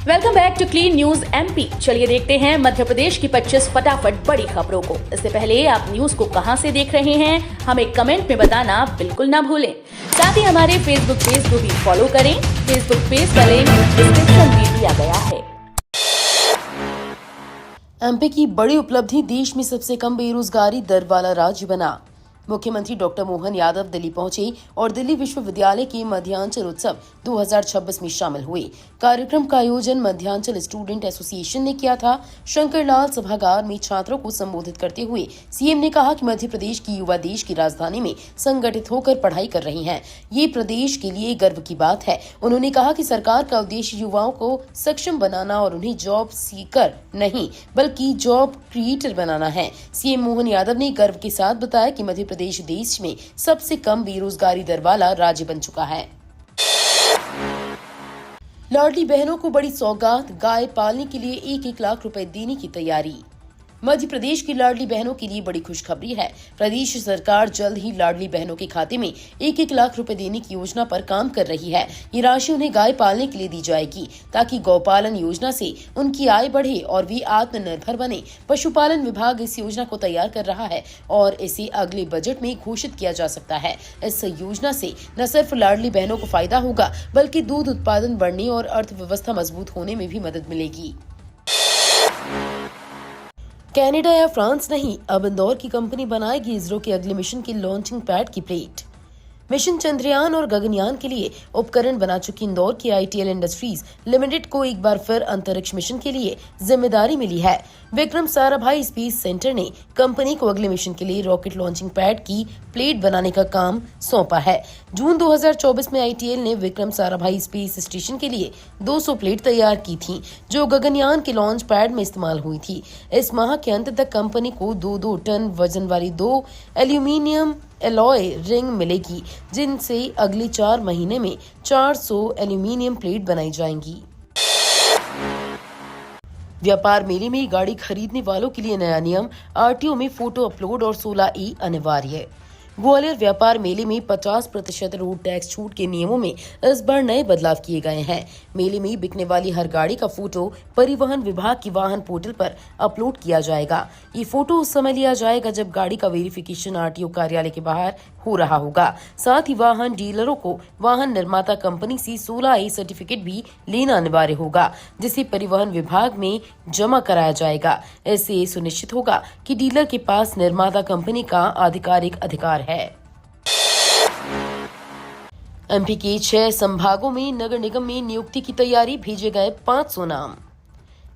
Welcome back to clean news MP. चलिए देखते हैं मध्य प्रदेश की 25 फटाफट बड़ी खबरों को। इससे पहले आप न्यूज को कहां से देख रहे हैं, हमें कमेंट में बताना बिल्कुल ना भूलें। साथ ही हमारे फेसबुक पेज को भी फॉलो करें। फेसबुक पेज का लिंक डिस्क्रिप्शन में दिया गया है। एमपी की बड़ी उपलब्धि, देश में सबसे कम बेरोजगारी दर वाला राज्य बना। मुख्यमंत्री डॉक्टर मोहन यादव दिल्ली पहुंचे और दिल्ली विश्वविद्यालय के मध्यांचल उत्सव 2026 में शामिल हुए। कार्यक्रम का आयोजन मध्यांचल स्टूडेंट एसोसिएशन ने किया था। शंकरलाल सभागार में छात्रों को संबोधित करते हुए सीएम ने कहा कि मध्य प्रदेश की युवा देश की राजधानी में संगठित होकर पढ़ाई कर रही हैं। ये प्रदेश के लिए गर्व की बात है। उन्होंने कहा कि सरकार का उद्देश्य युवाओं को सक्षम बनाना और उन्हें जॉब सीकर नहीं बल्कि जॉब क्रिएटर बनाना है। सीएम मोहन यादव ने गर्व के साथ बताया कि मध्य प्रदेश देश में सबसे कम बेरोजगारी दर वाला राज्य बन चुका है। लाडली बहनों को बड़ी सौगात, गाय पालने के लिए 1-1 लाख रुपए देने की तैयारी। मध्य प्रदेश की लाडली बहनों के लिए बड़ी खुशखबरी है। प्रदेश सरकार जल्द ही लाडली बहनों के खाते में 1-1 लाख रुपए देने की योजना पर काम कर रही है। ये राशि उन्हें गाय पालने के लिए दी जाएगी ताकि गौपालन योजना से उनकी आय बढ़े और वे आत्मनिर्भर बने। पशुपालन विभाग इस योजना को तैयार कर रहा है और इसे अगले बजट में घोषित किया जा सकता है। इस योजना से न सिर्फ लाडली बहनों को फायदा होगा बल्कि दूध उत्पादन बढ़ने और अर्थव्यवस्था मजबूत होने में भी मदद मिलेगी। कनाडा या फ्रांस नहीं, अब इंदौर की कंपनी बनाएगी इसरो के अगले मिशन के लॉन्चिंग पैड की प्लेट। मिशन चंद्रयान और गगनयान के लिए उपकरण बना चुकी इंदौर की आईटीएल इंडस्ट्रीज लिमिटेड को एक बार फिर अंतरिक्ष मिशन के लिए जिम्मेदारी मिली है। विक्रम साराभाई स्पेस सेंटर ने कंपनी को अगले मिशन के लिए रॉकेट लॉन्चिंग पैड की प्लेट बनाने का काम सौंपा है। जून 2024 में आईटीएल ने विक्रम साराभाई स्पेस स्टेशन के लिए 200 प्लेट तैयार की थी, जो गगनयान के लॉन्च पैड में इस्तेमाल हुई थी। इस माह के अंत तक कंपनी को 2-2 टन वजन वाली 2 एल्यूमिनियम एलॉय रिंग मिलेगी, जिनसे अगले 4 महीने में 400 एल्यूमिनियम प्लेट बनाई जाएंगी। व्यापार मेले में गाड़ी खरीदने वालों के लिए नया नियम, आरटीओ में फोटो अपलोड और 16E अनिवार्य। ग्वालियर व्यापार मेले में 50% रोड टैक्स छूट के नियमों में इस बार नए बदलाव किए गए हैं। मेले में बिकने वाली हर गाड़ी का फोटो परिवहन विभाग की वाहन पोर्टल पर अपलोड किया जाएगा। ये फोटो उस समय लिया जाएगा जब गाड़ी का वेरिफिकेशन आरटीओ कार्यालय के बाहर हो रहा होगा। साथ ही वाहन डीलरों को वाहन निर्माता कंपनी से 16A सर्टिफिकेट भी लेना अनिवार्य होगा, जिसे परिवहन विभाग में जमा कराया जाएगा। इससे सुनिश्चित होगा कि डीलर के पास निर्माता कंपनी का आधिकारिक अधिकार है। एमपी के 6 संभागों में नगर निगम में नियुक्ति की तैयारी, भेजे गए 500 नाम।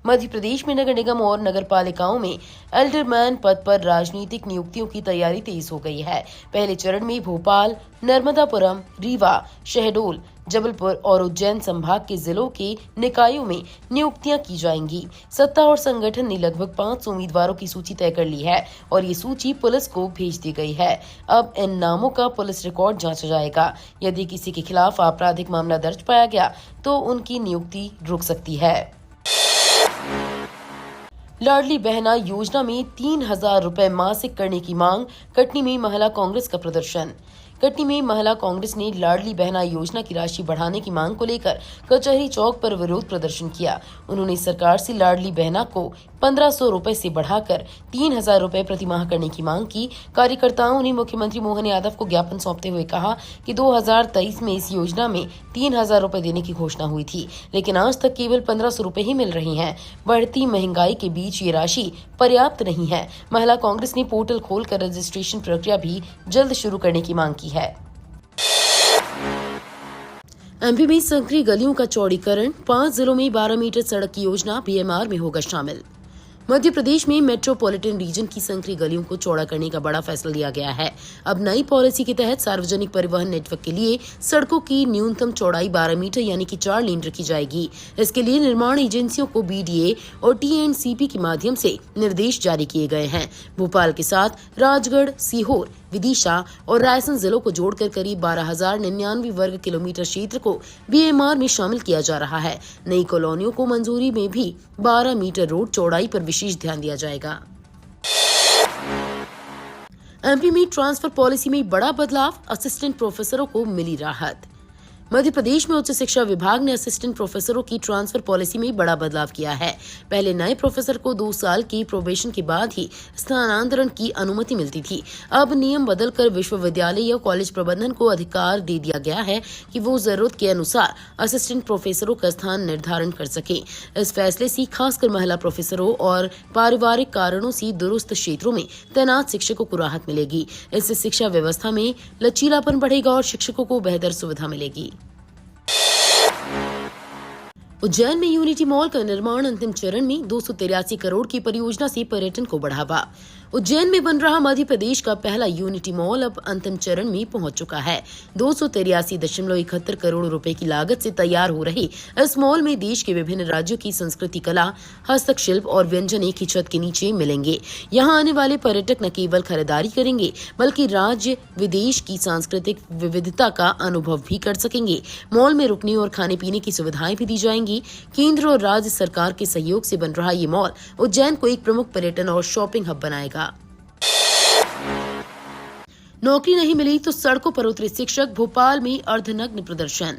मध्य प्रदेश में नगर निगम और नगर पालिकाओं में एल्डरमैन पद पर राजनीतिक नियुक्तियों की तैयारी तेज हो गई है। पहले चरण में भोपाल, नर्मदापुरम, रीवा, शहडोल, जबलपुर और उज्जैन संभाग के जिलों के निकायों में नियुक्तियां की जाएंगी। सत्ता और संगठन ने लगभग 500 उम्मीदवारों की सूची तय कर ली है और ये सूची पुलिस को भेज दी गई है। अब इन नामों का पुलिस रिकॉर्ड जांचा जाएगा। यदि किसी के खिलाफ आपराधिक मामला दर्ज पाया गया तो उनकी नियुक्ति रुक सकती है। लाडली बहना योजना में 3,000 रुपए मासिक करने की मांग, कटनी में महिला कांग्रेस का प्रदर्शन। कटनी में महिला कांग्रेस ने लाडली बहना योजना की राशि बढ़ाने की मांग को लेकर कचहरी चौक पर विरोध प्रदर्शन किया। उन्होंने सरकार से लाडली बहना को 1,500 रुपए से बढ़ाकर 3,000 रुपए प्रति माह करने की मांग की। कार्यकर्ताओं ने मुख्यमंत्री मोहन यादव को ज्ञापन सौंपते हुए कहा कि 2023 में इस योजना में 3,000 रुपए देने की घोषणा हुई थी, लेकिन आज तक केवल 1,500 रुपए ही मिल रही हैं। बढ़ती महंगाई के बीच ये राशि पर्याप्त नहीं है। महिला कांग्रेस ने पोर्टल खोलकर रजिस्ट्रेशन प्रक्रिया भी जल्द शुरू करने की मांग की है। एमपी में संकरी गलियों का चौड़ीकरण, 5 जिलों में 12 मीटर सड़क की योजना बीएमआर में होगा शामिल। मध्य प्रदेश में मेट्रोपॉलिटन रीजन की संकरी गलियों को चौड़ा करने का बड़ा फैसला लिया गया है। अब नई पॉलिसी के तहत सार्वजनिक परिवहन नेटवर्क के लिए सड़कों की न्यूनतम चौड़ाई 12 मीटर यानी कि 4 लेन रखी जाएगी। इसके लिए निर्माण एजेंसियों को बीडीए और टीएनसीपी के माध्यम से निर्देश जारी किए गए हैं। भोपाल के साथ राजगढ़, सीहोर, विदिशा और रायसेन जिलों को जोड़कर करीब 12,099 वर्ग किलोमीटर क्षेत्र को बीएमआर में शामिल किया जा रहा है। नई कॉलोनियों को मंजूरी में भी 12 मीटर रोड चौड़ाई पर विशेष ध्यान दिया जाएगा। एमपी में ट्रांसफर पॉलिसी में बड़ा बदलाव, असिस्टेंट प्रोफेसरों को मिली राहत। मध्य प्रदेश में उच्च शिक्षा विभाग ने असिस्टेंट प्रोफेसरों की ट्रांसफर पॉलिसी में बड़ा बदलाव किया है। पहले नए प्रोफेसर को 2 साल की प्रोबेशन के बाद ही स्थानांतरण की अनुमति मिलती थी। अब नियम बदलकर विश्वविद्यालय या कॉलेज प्रबंधन को अधिकार दे दिया गया है कि वो जरूरत के अनुसार असिस्टेंट प्रोफेसरों का स्थान निर्धारण कर सके। इस फैसले से खासकर महिला प्रोफेसरों और पारिवारिक कारणों से दुरुस्त क्षेत्रों में तैनात शिक्षकों को राहत मिलेगी। इससे शिक्षा व्यवस्था में लचीलापन बढ़ेगा और शिक्षकों को बेहतर सुविधा मिलेगी। उज्जैन में यूनिटी मॉल का निर्माण अंतिम चरण में 283 करोड़ की परियोजना से पर्यटन को बढ़ावा। उज्जैन में बन रहा मध्य प्रदेश का पहला यूनिटी मॉल अब अंतिम चरण में पहुंच चुका है। 283.71 करोड़ रुपए की लागत से तैयार हो रहे इस मॉल में देश के विभिन्न राज्यों की संस्कृति, कला, हस्तशिल्प और व्यंजन एक ही छत के नीचे मिलेंगे। यहाँ आने वाले पर्यटक न केवल खरीदारी करेंगे बल्कि राज्य विदेश की सांस्कृतिक विविधता का अनुभव भी कर सकेंगे। मॉल में रुकने और खाने पीने की सुविधाएं भी दी जाएंगी। केंद्र और राज्य सरकार के सहयोग से बन रहा ये मॉल उज्जैन को एक प्रमुख पर्यटन और शॉपिंग हब बनाएगा। नौकरी नहीं मिली तो सड़कों पर उतरे शिक्षक, भोपाल में अर्धनग्न प्रदर्शन।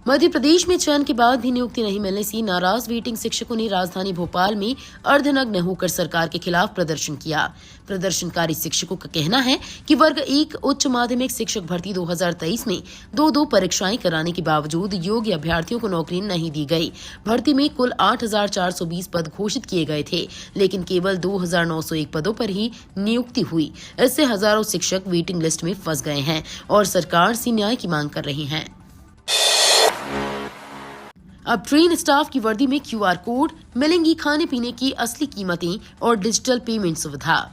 मध्य प्रदेश में चयन के बाद भी नियुक्ति नहीं मिलने से नाराज वेटिंग शिक्षकों ने राजधानी भोपाल में अर्धनग्न होकर सरकार के खिलाफ प्रदर्शन किया। प्रदर्शनकारी शिक्षकों का कहना है कि वर्ग 1 उच्च माध्यमिक शिक्षक भर्ती 2023 में 2 परीक्षाएं कराने के बावजूद योग्य अभ्यर्थियों को नौकरी नहीं दी गई। भर्ती में कुल 8,420 पद घोषित किए गए थे, लेकिन केवल 2,901 पदों पर ही नियुक्ति हुई। इससे हजारों शिक्षक वेटिंग लिस्ट में फंस गए हैं और सरकार से न्याय की मांग कर रहे हैं। अब ट्रेन स्टाफ की वर्दी में QR कोड, मिलेंगी खाने पीने की असली कीमतें और डिजिटल पेमेंट सुविधा।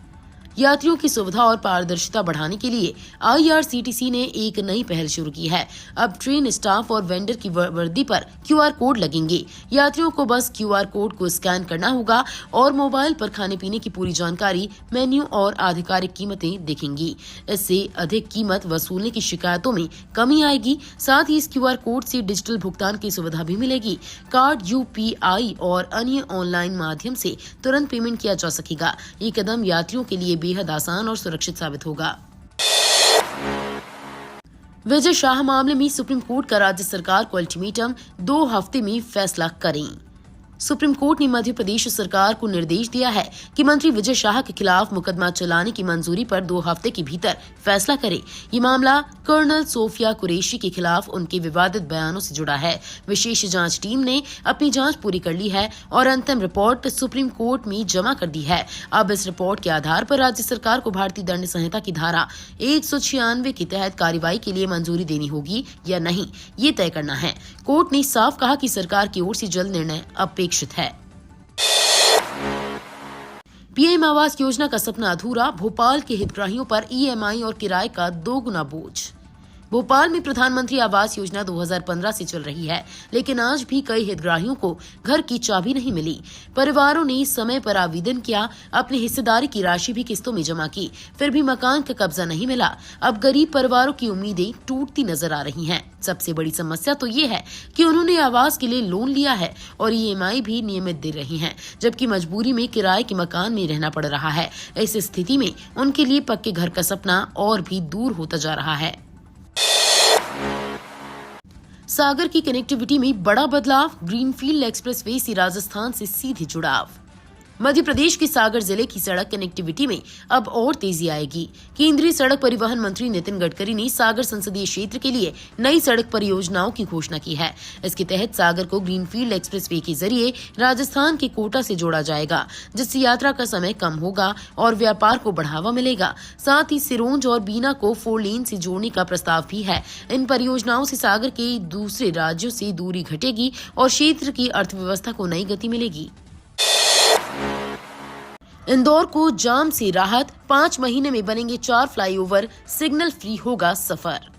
यात्रियों की सुविधा और पारदर्शिता बढ़ाने के लिए IRCTC ने एक नई पहल शुरू की है। अब ट्रेन स्टाफ और वेंडर की वर्दी पर QR कोड लगेंगे। यात्रियों को बस QR कोड को स्कैन करना होगा और मोबाइल पर खाने पीने की पूरी जानकारी, मेन्यू और आधिकारिक कीमतें दिखेंगी। इससे अधिक कीमत वसूलने की शिकायतों में कमी आएगी। साथ ही इस QR कोड से डिजिटल भुगतान की सुविधा भी मिलेगी। कार्ड, UPI और अन्य ऑनलाइन माध्यम से तुरंत पेमेंट किया जा सकेगा। ये कदम यात्रियों के लिए बेहद आसान और सुरक्षित साबित होगा। विजय शाह मामले में सुप्रीम कोर्ट का राज्य सरकार को अल्टीमेटम, 2 हफ्ते में फैसला करें। सुप्रीम कोर्ट ने मध्य प्रदेश सरकार को निर्देश दिया है कि मंत्री विजय शाह के खिलाफ मुकदमा चलाने की मंजूरी पर 2 हफ्ते के भीतर फैसला करे। ये मामला कर्नल सोफिया कुरैशी के खिलाफ उनके विवादित बयानों से जुड़ा है। विशेष जांच टीम ने अपनी जांच पूरी कर ली है और अंतिम रिपोर्ट सुप्रीम कोर्ट में जमा कर दी है। अब इस रिपोर्ट के आधार पर राज्य सरकार को भारतीय दंड संहिता की धारा 196 के तहत कार्रवाई के लिए मंजूरी देनी होगी या नहीं, ये तय करना है। कोर्ट ने साफ कहा कि सरकार की ओर से जल्द निर्णय अपेक्षित है। PM आवास योजना का सपना अधूरा, भोपाल के हितग्राहियों पर EMI और किराए का 2 गुना बोझ। भोपाल में प्रधानमंत्री आवास योजना 2015 से चल रही है, लेकिन आज भी कई हितग्राहियों को घर की चाबी नहीं मिली। परिवारों ने समय पर आवेदन किया, अपनी हिस्सेदारी की राशि भी किस्तों में जमा की, फिर भी मकान का कब्जा नहीं मिला। अब गरीब परिवारों की उम्मीदें टूटती नजर आ रही हैं। सबसे बड़ी समस्या तो ये है कि उन्होंने आवास के लिए लोन लिया है और EMI भी नियमित दे रहे हैं, जबकि मजबूरी में किराए के मकान में रहना पड़ रहा है। इस स्थिति में उनके लिए पक्के घर का सपना और भी दूर होता जा रहा है। सागर की कनेक्टिविटी में बड़ा बदलाव, ग्रीनफील्ड एक्सप्रेसवे से राजस्थान से सीधे जुड़ाव। मध्य प्रदेश के सागर जिले की सड़क कनेक्टिविटी में अब और तेजी आएगी। केंद्रीय सड़क परिवहन मंत्री नितिन गडकरी ने सागर संसदीय क्षेत्र के लिए नई सड़क परियोजनाओं की घोषणा की है। इसके तहत सागर को ग्रीनफील्ड एक्सप्रेसवे के जरिए राजस्थान के कोटा से जोड़ा जाएगा, जिससे यात्रा का समय कम होगा और व्यापार को बढ़ावा मिलेगा। साथ ही सिरोंज और बीना को 4 लेन से जोड़ने का प्रस्ताव भी है। इन परियोजनाओं से सागर के दूसरे राज्यों से दूरी घटेगी और क्षेत्र की अर्थव्यवस्था को नई गति मिलेगी। इंदौर को जाम से राहत, 5 महीने में बनेंगे 4 फ्लाईओवर, सिग्नल फ्री होगा सफर।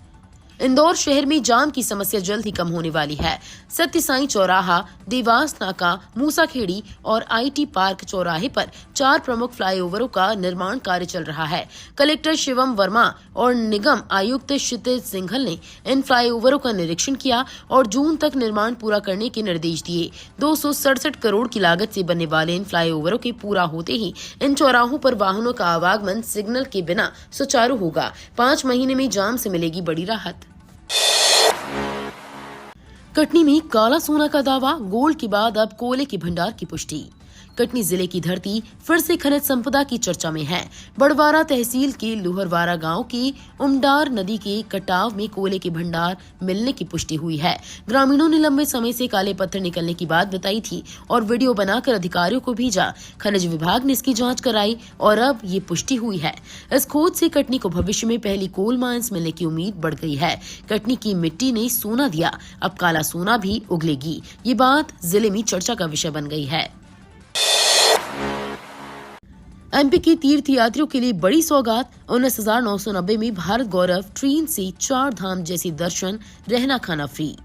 इंदौर शहर में जाम की समस्या जल्द ही कम होने वाली है। सत्य साई चौराहा, देवास नाका, मूसाखेड़ी और IT पार्क चौराहे पर 4 प्रमुख फ्लाईओवरों का निर्माण कार्य चल रहा है। कलेक्टर शिवम वर्मा और निगम आयुक्त क्षितिज सिंघल ने इन फ्लाईओवरों का निरीक्षण किया और जून तक निर्माण पूरा करने के निर्देश दिए। 267 करोड़ की लागत से बनने वाले इन फ्लाईओवरों के पूरा होते ही इन चौराहों पर वाहनों का आवागमन सिग्नल के बिना सुचारू होगा। 5 महीने में जाम से मिलेगी बड़ी राहत। कटनी में काला सोना का दावा, गोल्ड के बाद अब कोयले के भंडार की पुष्टि। कटनी जिले की धरती फिर से खनिज संपदा की चर्चा में है। बड़वारा तहसील के लोहरवारा गांव की उमडार नदी के कटाव में कोयले के भंडार मिलने की पुष्टि हुई है। ग्रामीणों ने लंबे समय से काले पत्थर निकलने की बात बताई थी और वीडियो बनाकर अधिकारियों को भेजा। खनिज विभाग ने इसकी जांच कराई और अब ये पुष्टि हुई है। इस खोज से कटनी को भविष्य में पहली कोल माइंस मिलने की उम्मीद बढ़ गई है। कटनी की मिट्टी ने सोना दिया, अब काला सोना भी उगलेगी। ये बात जिले में चर्चा का विषय बन गई है। एमपी की तीर्थ यात्रियों के लिए बड़ी सौगात। 19,990 में भारत गौरव ट्रेन से 4 धाम जैसे दर्शन, रहना खाना फ्री।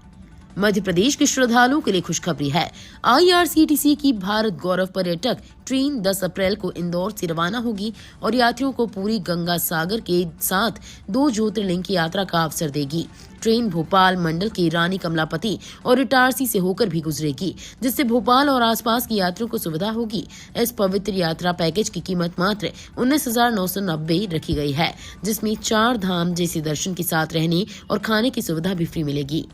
मध्य प्रदेश के श्रद्धालुओं के लिए खुशखबरी है। IRCTC की भारत गौरव पर्यटक ट्रेन 10 अप्रैल को इंदौर से रवाना होगी और यात्रियों को पूरी गंगा सागर के साथ 2 ज्योतिर्लिंग की यात्रा का अवसर देगी। ट्रेन भोपाल मंडल के रानी कमलापति और इटारसी से होकर भी गुजरेगी, जिससे भोपाल और आसपास की यात्रियों को सुविधा होगी। इस पवित्र यात्रा पैकेज की कीमत मात्र 19,990 रखी गई है, जिसमें 4 धाम जैसे दर्शन के साथ रहने और खाने की सुविधा भी फ्री मिलेगी।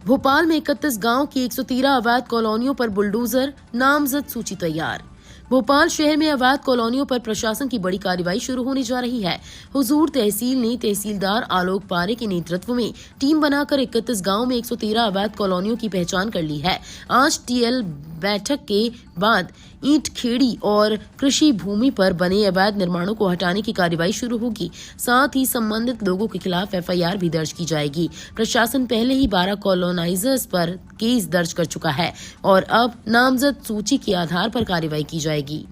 भोपाल में 31 गांव की 113 अवैध कॉलोनियों पर बुलडोजर, नामजद सूची तैयार। भोपाल शहर में अवैध कॉलोनियों पर प्रशासन की बड़ी कार्रवाई शुरू होने जा रही है। हुजूर तहसील ने तहसीलदार आलोक पारे के नेतृत्व में टीम बनाकर 31 गांव में 113 अवैध कॉलोनियों की पहचान कर ली है। आज TL बैठक के बाद ईंट खेड़ी और कृषि भूमि पर बने अवैध निर्माणों को हटाने की कार्रवाई शुरू होगी। साथ ही संबंधित लोगों के खिलाफ FIR भी दर्ज की जाएगी। प्रशासन पहले ही 12 कॉलोनाइजर्स पर केस दर्ज कर चुका है और अब नामजद सूची के आधार पर कार्रवाई की जाएगी।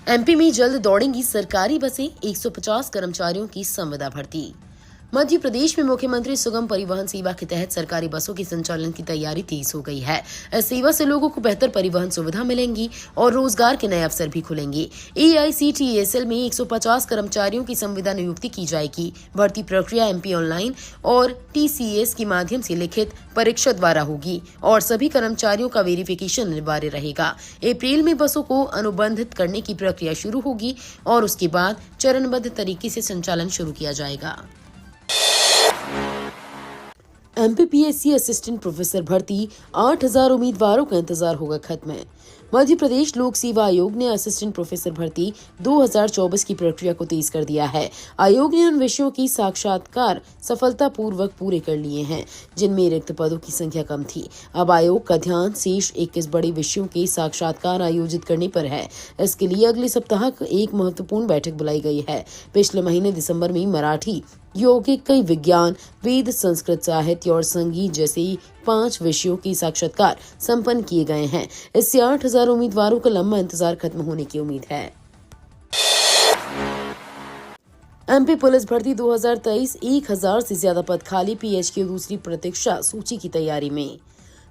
MP में जल्द दौड़ेंगी सरकारी बसें, 150 कर्मचारियों की संविदा भर्ती। मध्य प्रदेश में मुख्यमंत्री सुगम परिवहन सेवा के तहत सरकारी बसों के संचालन की तैयारी तेज हो गई है। इस सेवा से लोगों को बेहतर परिवहन सुविधा मिलेंगी और रोजगार के नए अवसर भी खुलेंगे। AICTSL में 150 कर्मचारियों की संविदा नियुक्ति की जाएगी। भर्ती प्रक्रिया MP ऑनलाइन और TCS के माध्यम से लिखित परीक्षा द्वारा होगी और सभी कर्मचारियों का वेरिफिकेशन अनिवार्य रहेगा। अप्रैल में बसों को अनुबंधित करने की प्रक्रिया शुरू होगी और उसके बाद चरणबद्ध तरीके से संचालन शुरू किया जाएगा। MPPSC असिस्टेंट प्रोफेसर भर्ती, 8,000 उम्मीदवारों का इंतजार होगा खत्म। मध्य प्रदेश लोक सेवा आयोग ने असिस्टेंट प्रोफेसर भर्ती 2024 की प्रक्रिया को तेज कर दिया है। आयोग ने उन विषयों की साक्षात्कार सफलतापूर्वक पूरे कर लिए हैं जिनमें रिक्त पदों की संख्या कम थी। अब आयोग का ध्यान शेष 21 बड़े विषयों के साक्षात्कार आयोजित करने पर है। इसके लिए अगले सप्ताह एक महत्वपूर्ण बैठक बुलाई गई है। पिछले महीने दिसंबर में मराठी, यौगिक, कई विज्ञान, वेद, संस्कृत, साहित्य और संगीत जैसे 5 विषयों के साक्षात्कार संपन्न किए गए हैं। इससे 8,000 उम्मीदवारों का लंबा इंतजार खत्म होने की उम्मीद है। MP पुलिस भर्ती 2023, 1,000 से ज्यादा पद खाली, PH की दूसरी प्रतीक्षा सूची की तैयारी में।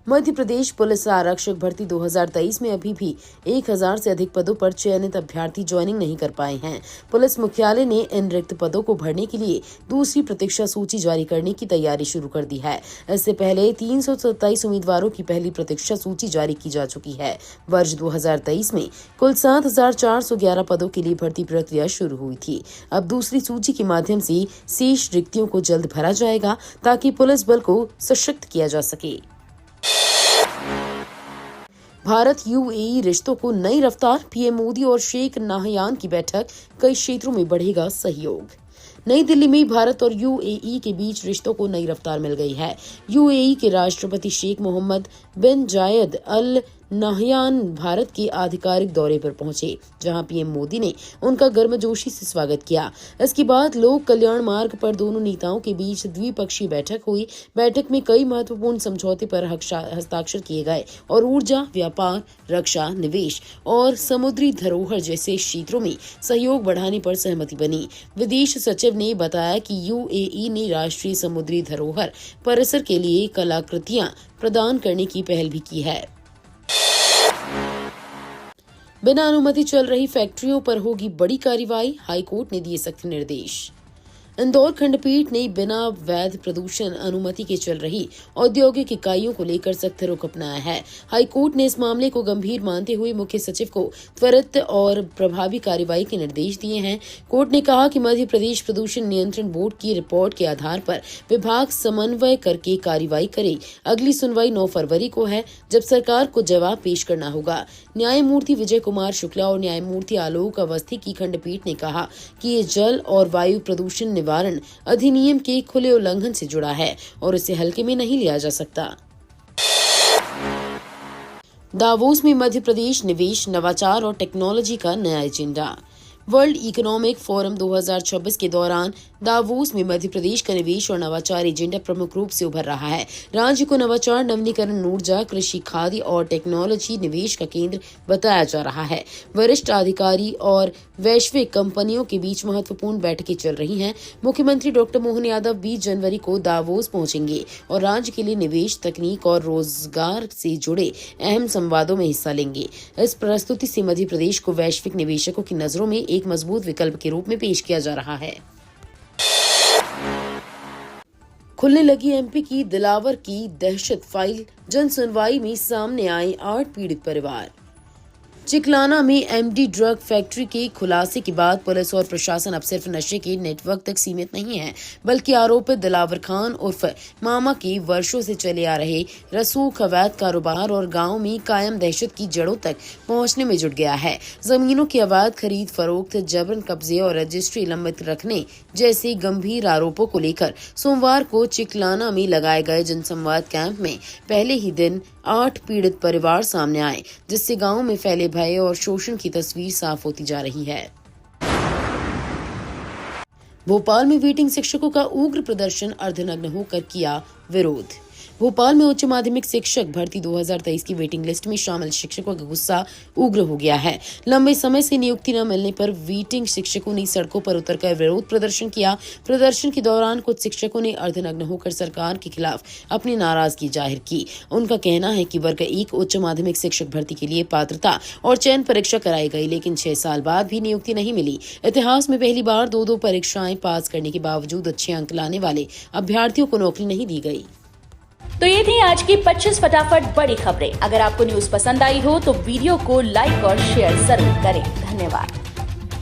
मध्य प्रदेश पुलिस आरक्षक भर्ती 2023 में अभी भी 1,000 से अधिक पदों पर चयनित अभ्यर्थी ज्वाइनिंग नहीं कर पाए हैं। पुलिस मुख्यालय ने इन रिक्त पदों को भरने के लिए दूसरी प्रतीक्षा सूची जारी करने की तैयारी शुरू कर दी है। इससे पहले 327 उम्मीदवारों की पहली प्रतीक्षा सूची जारी की जा चुकी है। वर्ष 2023 में कुल 7,411 पदों के लिए भर्ती प्रक्रिया शुरू हुई थी। अब दूसरी सूची के माध्यम से शेष रिक्तियों को जल्द भरा जाएगा ताकि पुलिस बल को सशक्त किया जा सके। भारत UAE रिश्तों को नई रफ्तार, PM मोदी और शेख नाहयान की बैठक, कई क्षेत्रों में बढ़ेगा सहयोग। नई दिल्ली में भारत और UAE के बीच रिश्तों को नई रफ्तार मिल गई है। UAE के राष्ट्रपति शेख मोहम्मद बिन जायद अल नाहयान भारत के आधिकारिक दौरे पर पहुंचे, जहां PM मोदी ने उनका गर्मजोशी से स्वागत किया। इसके बाद लोक कल्याण मार्ग पर दोनों नेताओं के बीच द्विपक्षीय बैठक हुई। बैठक में कई महत्वपूर्ण समझौते पर हस्ताक्षर किए गए और ऊर्जा, व्यापार, रक्षा, निवेश और समुद्री धरोहर जैसे क्षेत्रों में सहयोग बढ़ाने पर सहमति बनी। विदेश सचिव ने बताया कि UAE ने राष्ट्रीय समुद्री धरोहर परिसर के लिए कलाकृतियां प्रदान करने की पहल भी की है। बिना अनुमति चल रही फैक्ट्रियों पर होगी बड़ी कार्रवाई, हाईकोर्ट ने दिए सख्त निर्देश। इंदौर खंडपीठ ने बिना वैध प्रदूषण अनुमति के चल रही औद्योगिक इकाइयों को लेकर सख्त रुख अपनाया है। हाईकोर्ट ने इस मामले को गंभीर मानते हुए मुख्य सचिव को त्वरित और प्रभावी कार्रवाई के निर्देश दिए हैं। कोर्ट ने कहा कि मध्य प्रदेश प्रदूषण नियंत्रण बोर्ड की रिपोर्ट के आधार पर विभाग समन्वय करके कार्रवाई करे। अगली सुनवाई 9 फरवरी को है, जब सरकार को जवाब पेश करना होगा। न्यायमूर्ति विजय कुमार शुक्ला और न्यायमूर्ति आलोक अवस्थी की खंडपीठ ने कहा कि ये जल और वायु प्रदूषण निवारण अधिनियम के खुले उल्लंघन से जुड़ा है और इसे हल्के में नहीं लिया जा सकता। दावोस में मध्य प्रदेश निवेश, नवाचार और टेक्नोलॉजी का नया एजेंडा। वर्ल्ड इकोनॉमिक फोरम 2026 के दौरान दावोस में मध्य प्रदेश का निवेश और नवाचार एजेंडा प्रमुख रूप से उभर रहा है। राज्य को नवाचार, नवीनीकरण ऊर्जा, कृषि, खाद्य और टेक्नोलॉजी निवेश का केंद्र बताया जा रहा है। वरिष्ठ अधिकारी और वैश्विक कंपनियों के बीच महत्वपूर्ण बैठकें चल रही हैं। मुख्यमंत्री डॉक्टर मोहन यादव 20 जनवरी को दावोस पहुंचेंगे और राज्य के लिए निवेश, तकनीक और रोजगार से जुड़े अहम संवादों में हिस्सा लेंगे। इस प्रस्तुति से मध्य प्रदेश को वैश्विक निवेशकों की नजरों में एक मजबूत विकल्प के रूप में पेश किया जा रहा है। खुलने लगी एमपी की दिलावर की दहशत फाइल, जन सुनवाई में सामने आए 8 पीड़ित परिवार। चिकलाना में एमडी ड्रग फैक्ट्री के खुलासे के बाद पुलिस और प्रशासन अब सिर्फ नशे के नेटवर्क तक सीमित नहीं है, बल्कि आरोपित दिलावर खान उर्फ मामा के वर्षों से चले आ रहे रसूख, अवैध कारोबार और गांव में कायम दहशत की जड़ों तक पहुंचने में जुट गया है। जमीनों की अवैध खरीद फरोख्त, जबरन कब्जे और रजिस्ट्री लंबित रखने जैसे गंभीर आरोपों को लेकर सोमवार को चिकलाना में लगाए गए जनसंवाद कैंप में पहले ही दिन 8 पीड़ित परिवार सामने आए, जिससे गांव में फैले भय और शोषण की तस्वीर साफ होती जा रही है। भोपाल में वेटिंग शिक्षकों का उग्र प्रदर्शन, अर्धनग्न होकर किया विरोध। भोपाल में उच्च माध्यमिक शिक्षक भर्ती 2023 की वेटिंग लिस्ट में शामिल शिक्षकों का गुस्सा उग्र हो गया है। लंबे समय से नियुक्ति न मिलने पर वेटिंग शिक्षकों ने सड़कों पर उतरकर विरोध प्रदर्शन किया। प्रदर्शन के दौरान कुछ शिक्षकों ने अर्धनग्न होकर सरकार के खिलाफ अपनी नाराजगी जाहिर की। उनका कहना है कि वर्ग 1 उच्च माध्यमिक शिक्षक भर्ती के लिए पात्रता और चयन परीक्षा कराई गई, लेकिन 6 साल बाद भी नियुक्ति नहीं मिली। इतिहास में पहली बार 2 परीक्षाएं पास करने के बावजूद अच्छे अंक लाने वाले अभ्यर्थियों को नौकरी नहीं दी गई। तो ये थी आज की 25 फटाफट बड़ी खबरें। अगर आपको न्यूज पसंद आई हो तो वीडियो को लाइक और शेयर जरूर करें। धन्यवाद।